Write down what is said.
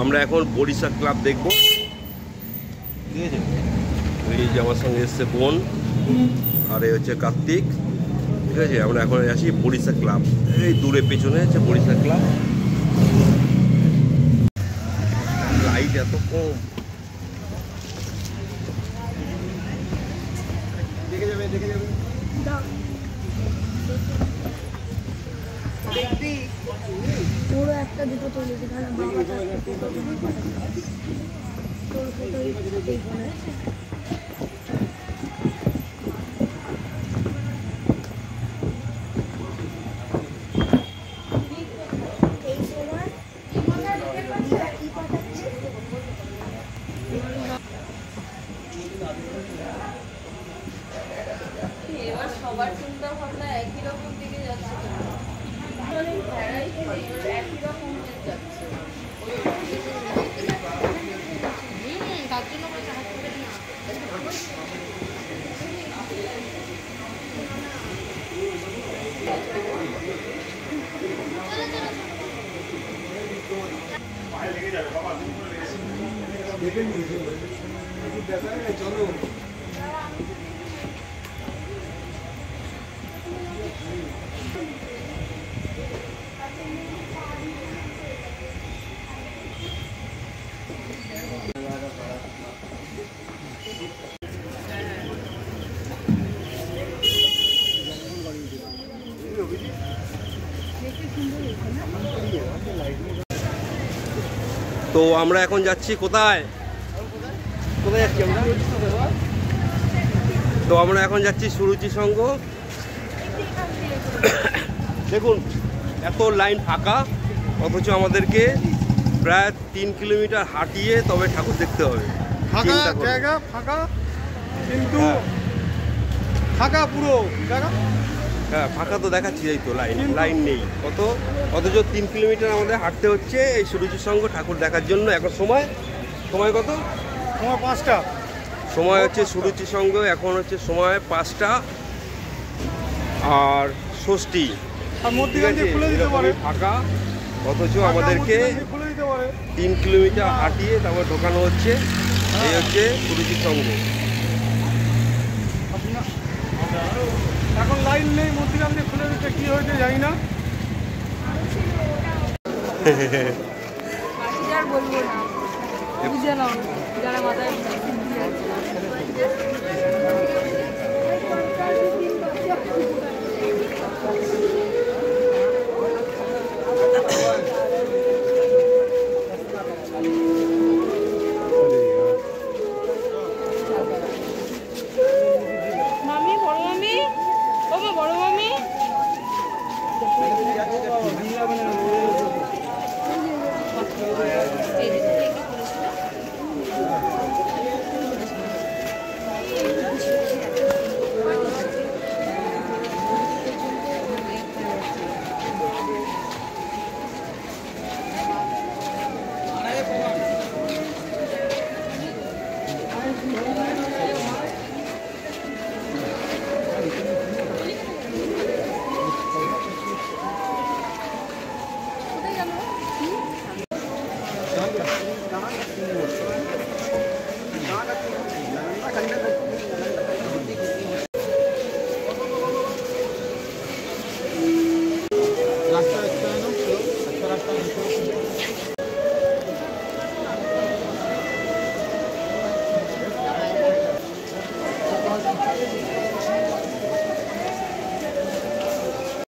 আমরা এখন বরিশা ক্লাব দেখবো, ঠিক আছে। এই যে আমার সঙ্গে এসছে বোন, আর এই হচ্ছে কার্তিক, ঠিক আছে। আমরা এখন আসি বরিশা ক্লাব, এই দূরে পেছনে হচ্ছে বরিশা ক্লাব। লাইট এত কম, দেখে যাবে দেখে যাবে। পুরো একটা দুটো তুলে দিলাম বাবাটা তোর ফটোই দেখবে। এই সময় কি পাঠাচ্ছে এবার সবার চিন্তা ভাবনা একই রকম দিকে যাচ্ছে, একই রকম যাচ্ছে। তার জন্য চলো তো আমরা এখন যাচ্ছি কোথায় কোথায় যাচ্ছি আমরা? তো আমরা এখন যাচ্ছি সুরুচি সংঘ। দেখুন এত লাইন ফাঁকা, অথচ আমাদেরকে প্রায় 3 কিলোমিটার হাঁটিয়ে তবে ঠাকুর দেখতে হবে। ফাঁকা জায়গা, ফাঁকা কিন্তু ফাঁকা পুরো জায়গা। হ্যাঁ ফাঁকা তো দেখাচ্ছি, এই তো লাইন নেই কত, অথচ 3 কিলোমিটার আমাদের হাঁটতে হচ্ছে এই সুরুচি সংঘ ঠাকুর দেখার জন্য। এখন সময় কত? সময় 5টা। সময় হচ্ছে সুরুচি সংঘ, এখন হচ্ছে সময় 5টা আর 6টি। আর মধ্যখান দিয়ে খুলে দিতে পারে ফাঁকা, অথচ আমাদেরকে 3 কিলোমিটার হাঁটিয়ে তারপর ঢোকানো হচ্ছে। এই হচ্ছে সুরুচি সংঘ। এখন লাইন নেই, মধ্যখান দিয়ে খুলে দিতে কি হয়েছে জানি না। আর বলবো না, বুঝে নাও যারা মাথায়